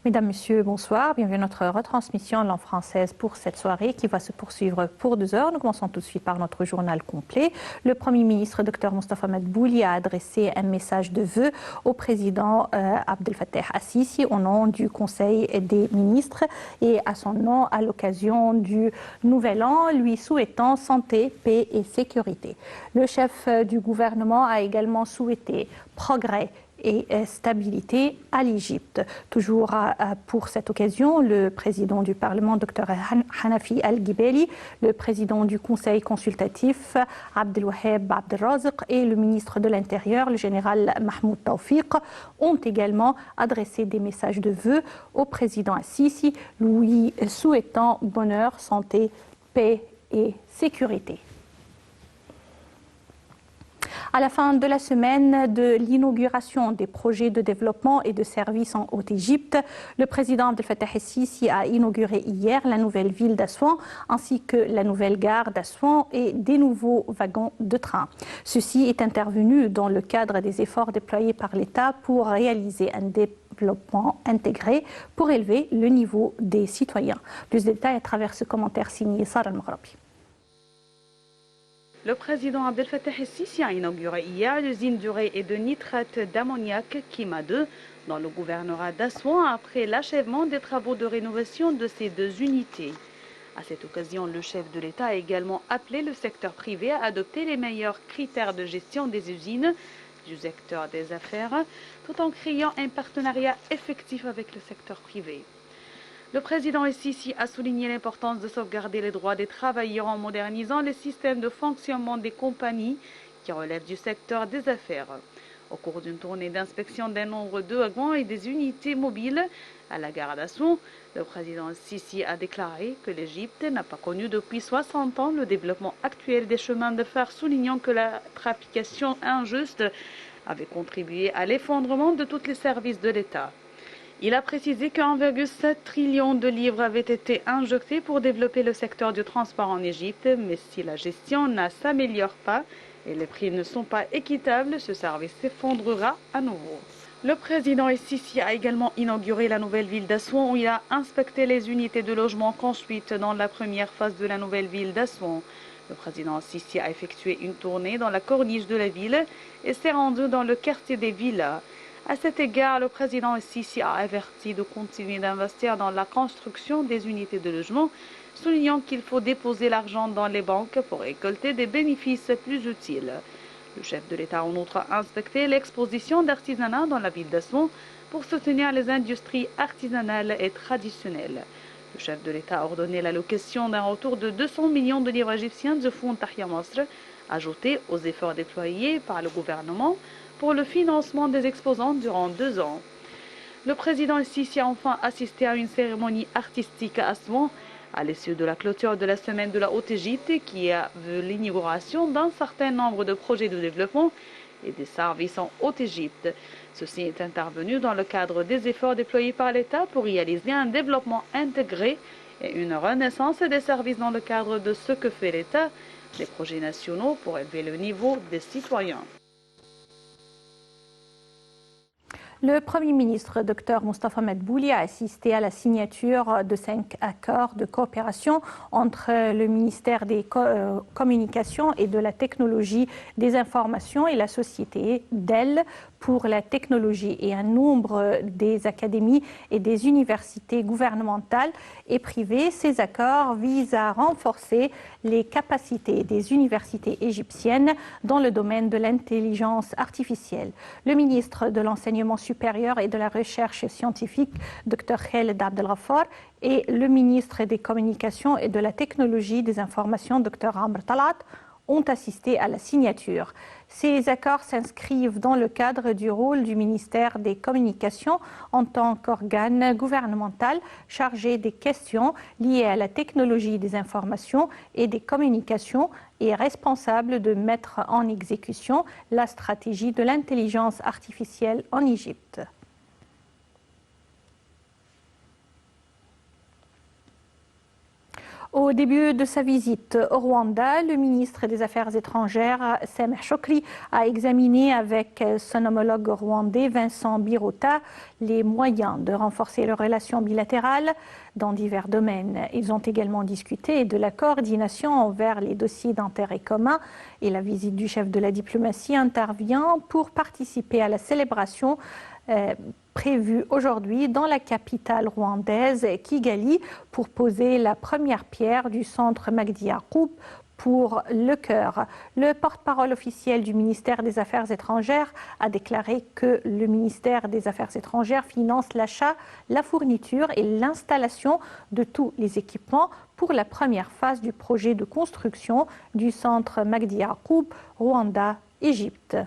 Mesdames, Messieurs, bonsoir. Bienvenue à notre retransmission en langue française pour cette soirée qui va se poursuivre pour 2 heures. Nous commençons tout de suite par notre journal complet. Le Premier ministre, Dr Mostafa Madbouli, a adressé un message de vœux au président Abdel Fattah al-Sisi au nom du Conseil des ministres et à son nom à l'occasion du Nouvel An, lui souhaitant santé, paix et sécurité. Le chef du gouvernement a également souhaité progrès et stabilité à l'Égypte. Toujours pour cette occasion, le président du Parlement, Dr Hanafi Al-Ghibeli, le président du Conseil consultatif, Abdelwaheb Abdelrazak, et le ministre de l'Intérieur, le général Mahmoud Tawfiq, ont également adressé des messages de vœux au président Al-Sisi, lui souhaitant bonheur, santé, paix et sécurité. À la fin de la semaine de l'inauguration des projets de développement et de services en Haute-Égypte, le président Abdel Fattah el-Sisi a inauguré hier la nouvelle ville d'Assouan ainsi que la nouvelle gare d'Assouan et des nouveaux wagons de train. Ceci est intervenu dans le cadre des efforts déployés par l'État pour réaliser un développement intégré pour élever le niveau des citoyens. Plus de détails à travers ce commentaire signé Sarah Al-Maghrabi. Le président Abdel Fattah el-Sisi a inauguré hier l'usine d'urée et de nitrate d'ammoniac Kima 2 dans le gouvernorat d'Assouan après l'achèvement des travaux de rénovation de ces 2 unités. À cette occasion, le chef de l'État a également appelé le secteur privé à adopter les meilleurs critères de gestion des usines du secteur des affaires, tout en créant un partenariat effectif avec le secteur privé. Le président el-Sisi a souligné l'importance de sauvegarder les droits des travailleurs en modernisant les systèmes de fonctionnement des compagnies qui relèvent du secteur des affaires. Au cours d'une tournée d'inspection d'un nombre de wagons et des unités mobiles à la gare d'Assouan, le président el-Sisi a déclaré que l'Égypte n'a pas connu depuis 60 ans le développement actuel des chemins de fer, soulignant que la trafication injuste avait contribué à l'effondrement de tous les services de l'État. Il a précisé que 1,7 trillion de livres avaient été injectés pour développer le secteur du transport en Égypte, mais si la gestion ne s'améliore pas et les prix ne sont pas équitables, ce service s'effondrera à nouveau. Le président el-Sisi a également inauguré la nouvelle ville d'Assouan où il a inspecté les unités de logement construites dans la première phase de la nouvelle ville d'Assouan. Le président el-Sisi a effectué une tournée dans la corniche de la ville et s'est rendu dans le quartier des villas. À cet égard, le président el-Sisi a averti de continuer d'investir dans la construction des unités de logement, soulignant qu'il faut déposer l'argent dans les banques pour récolter des bénéfices plus utiles. Le chef de l'État a en outre inspecté l'exposition d'artisanat dans la ville d'Assouan pour soutenir les industries artisanales et traditionnelles. Le chef de l'État a ordonné l'allocation d'un retour de 200 millions de livres égyptiens de fonds Tahia Masr, ajouté aux efforts déployés par le gouvernement pour le financement des exposants durant 2 ans. Le président el-Sisi a enfin assisté à une cérémonie artistique à Assouan à l'issue de la clôture de la semaine de la Haute-Égypte qui a vu l'inauguration d'un certain nombre de projets de développement et des services en Haute-Égypte. Ceci est intervenu dans le cadre des efforts déployés par l'État pour réaliser un développement intégré et une renaissance des services dans le cadre de ce que fait l'État, des projets nationaux pour élever le niveau des citoyens. Le Premier ministre, Dr Mostafa Madbouli, a assisté à la signature de 5 accords de coopération entre le ministère des Communications et de la Technologie des Informations et la société Dell pour la technologie et un nombre des académies et des universités gouvernementales et privées. Ces accords visent à renforcer les capacités des universités égyptiennes dans le domaine de l'intelligence artificielle. Le ministre de l'Enseignement supérieur et de la Recherche scientifique, Dr Khaled Abdelghaffar, et le ministre des Communications et de la Technologie des Informations, Dr Amr Talat, ont assisté à la signature. Ces accords s'inscrivent dans le cadre du rôle du ministère des Communications en tant qu'organe gouvernemental chargé des questions liées à la technologie des informations et des communications et responsable de mettre en exécution la stratégie de l'intelligence artificielle en Égypte. Au début de sa visite au Rwanda, le ministre des Affaires étrangères, Sameh Shoukry, a examiné avec son homologue rwandais, Vincent Biruta, les moyens de renforcer les relations bilatérales dans divers domaines. Ils ont également discuté de la coordination envers les dossiers d'intérêt commun et la visite du chef de la diplomatie intervient pour participer à la célébration prévue aujourd'hui dans la capitale rwandaise, Kigali, pour poser la première pierre du centre Magdi Yacoub pour le cœur. Le porte-parole officiel du ministère des Affaires étrangères a déclaré que le ministère des Affaires étrangères finance l'achat, la fourniture et l'installation de tous les équipements pour la première phase du projet de construction du centre Magdi Yacoub, Rwanda-Égypte.